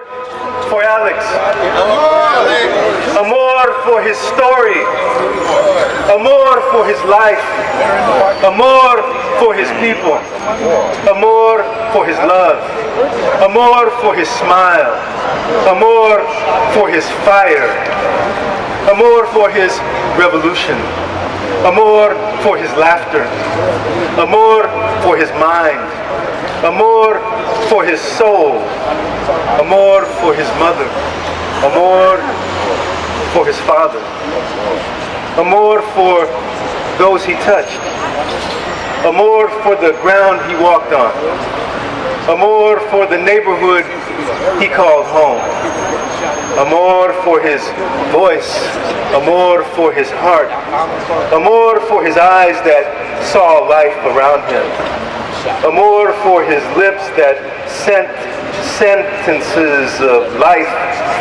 For Alex. Amor for his story. Amor for his life. Amor for his people. Amor for his love. Amor for his smile. Amor for his fire. Amor for his revolution. Amor for his laughter. Amor for his mind. Amor for his soul. Amor for his mother. Amor for his father. Amor for those he touched. Amor for the ground he walked on. Amor for the neighborhood he called home. Amor for his voice. Amor for his heart. Amor for his eyes that saw life around him. Amor for his lips that sent sentences of life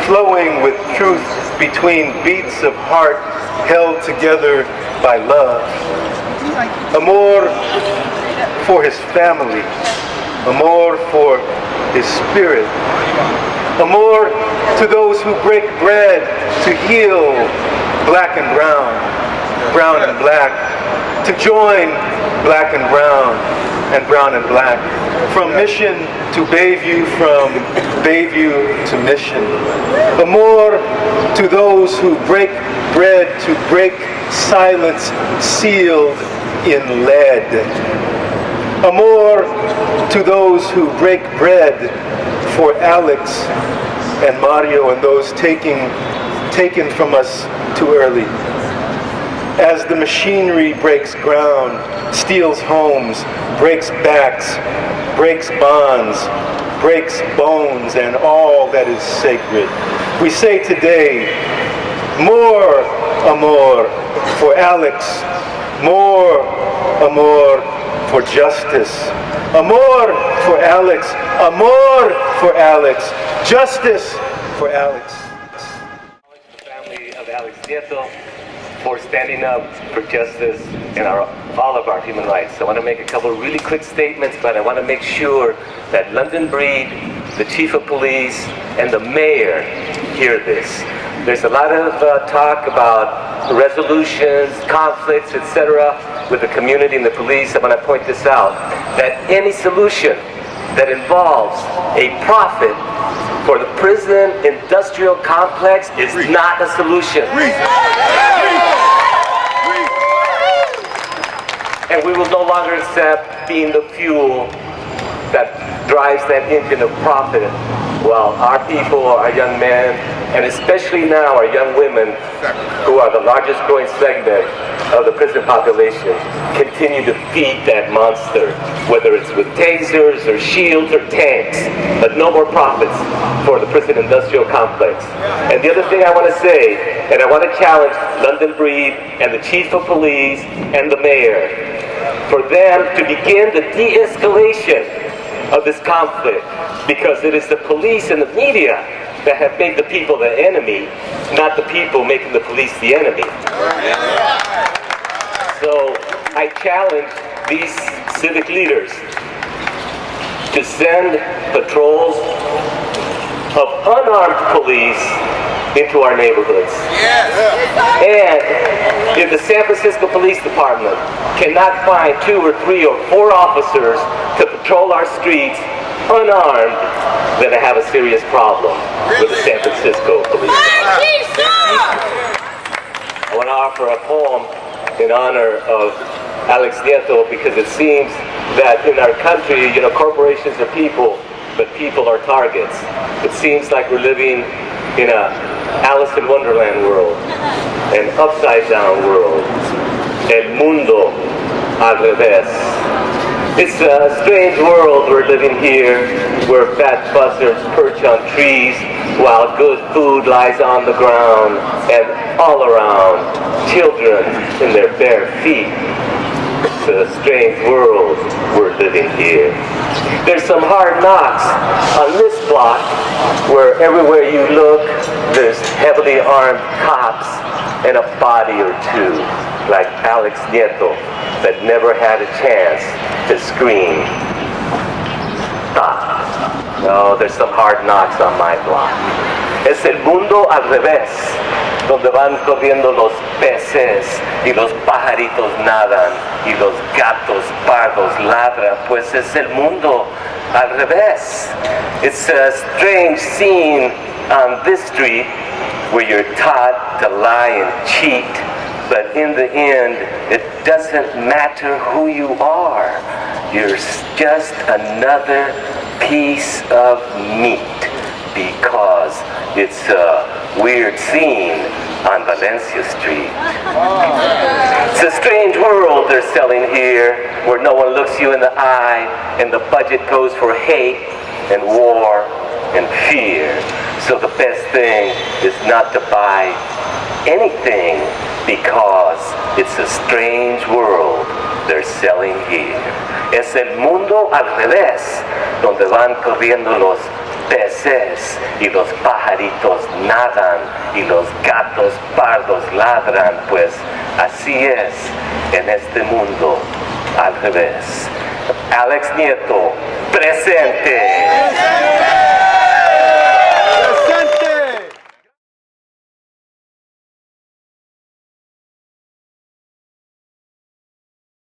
flowing with truth between beats of heart held together by love. Amor for his family. Amor for his spirit. Amor to those who break bread to heal black and brown, brown and black, to join black and brown and black, from mission to Bayview, from Bayview to mission. Amor to those who break bread to break silence sealed in lead. Amor to those who break bread for Alex and Mario and those taken from us too early. As the machinery breaks ground, steals homes, breaks backs, breaks bonds, breaks bones, and all that is sacred, we say today, more amor for Alex, more amor for justice, amor for Alex, amor for Alex, justice for Alex. The family of Alex Nieto for standing up for justice and all of our human rights. So I want to make a couple of really quick statements, but I want to make sure that London Breed, the chief of police, and the mayor hear this. There's a lot of talk about resolutions, conflicts, etc. with the community and the police. I want to point this out, that any solution that involves a profit for the prison industrial complex is not a solution. And we will no longer accept being the fuel that drives that engine of profit, while our people, our young men, and especially now our young women, who are the largest growing segment of the prison population, continue to feed that monster, whether it's with tasers or shields or tanks, but no more profits for the prison industrial complex. And the other thing I want to say, and I want to challenge London Breed and the chief of police and the mayor, for them to begin the de-escalation of this conflict, because it is the police and the media that have made the people the enemy, not the people making the police the enemy. So I challenge these civic leaders to send patrols of unarmed police into our neighborhoods. And if the San Francisco Police Department cannot find 2 or 3 or 4 officers to patrol our streets unarmed, then I have a serious problem with the San Francisco Police Department. I want to offer a poem in honor of Alex Nieto, because it seems that in our country, corporations are people, but people are targets. It seems like we're living in a Alice in Wonderland world, an upside down world, el mundo al revés. It's a strange world we're living here, where fat buzzards perch on trees while good food lies on the ground, and all around, children in their bare feet. It's a strange world we're living here. There's some hard knocks on this block, where everywhere you look, there's heavily armed cops and a body or two, like Alex Nieto, that never had a chance to scream, stop. No, there's some hard knocks on my block. Es el mundo al revés, donde van corriendo los peces y los pajaritos nadan y los gatos pardos ladran. Pues es el mundo al revés. It's a strange scene on this street where you're taught to lie and cheat, but in the end, it doesn't matter who you are. You're just another piece of meat, because it's a weird scene on Valencia Street. It's a strange world they're selling here, where no one looks you in the eye, and the budget goes for hate and war and fear. So the best thing is not to buy anything, because it's a strange world they're selling here. Es el mundo al revés, donde van corriendo los peces y los pajaritos nadan y los gatos pardos ladran. Pues así es en este mundo al revés. Alex Nieto, presente.